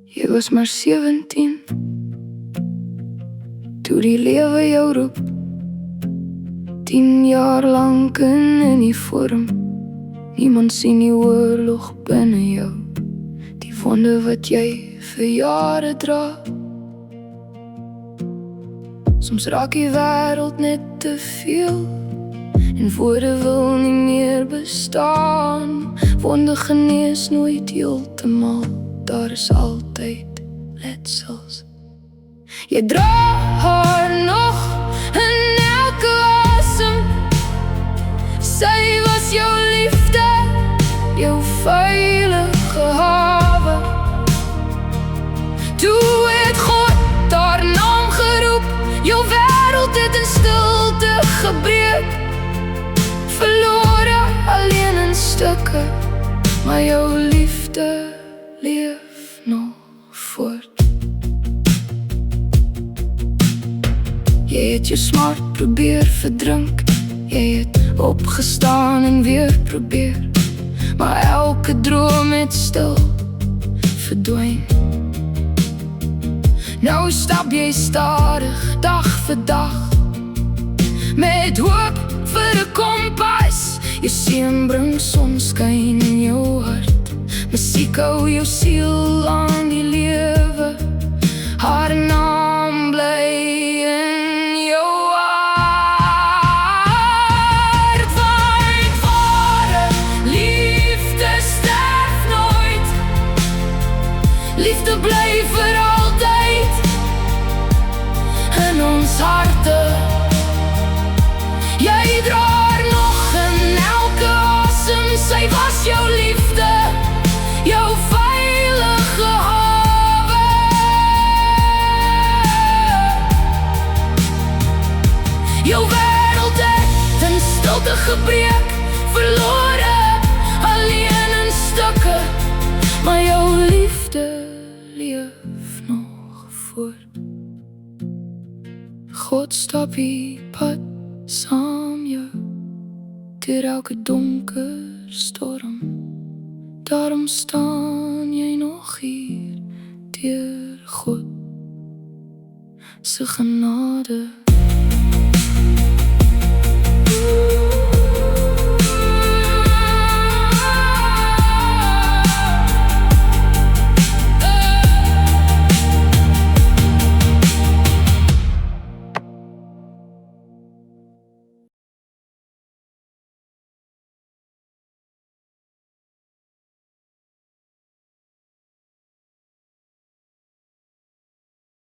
Jy was maar 17 toe die lewe jou roep. 10 jaar lank in uniform. Niemand sien die oorlog binne jou. Die wonde wat jy vir jare dra. Soms raak die wêreld net te veel en woorde wil nie meer bestaan. Wonde genees nooit heeltemal. Daar is altyd letsels. Jy dra haar nog in elke asem. Sy was jou liefde, jou veilige hawe. Toe het God haar naam geroep. Jou wêreld het in stilte gebreek. Verlore, alleen in stukke, maar jou liefde leef nog voort. Jy het jou smart probeer verdrink. Jy het opgestaan en weer probeer, maar elke droom het stil verdwyn. Nou stap jy stadig, dag vir dag, met hoop vir 'n kompas. Jou seun bring sonskyn in jou hart. Musiek hou jou siel aan die lewe. Haar naam bly in jou hart. Ware liefde sterf nooit. Liefde bly vir altyd in ons harte. Jy dra haar nog in elke asem. Sy was jou liefde, jou veilige hawe. Jou wêreld het in stilte gebreek. Verlore, alleen in stukke, maar jou liefde leef nog voort. God stap die pad saam jou deur elke donker storm. Daarom staan jy nog hier deur God se genade.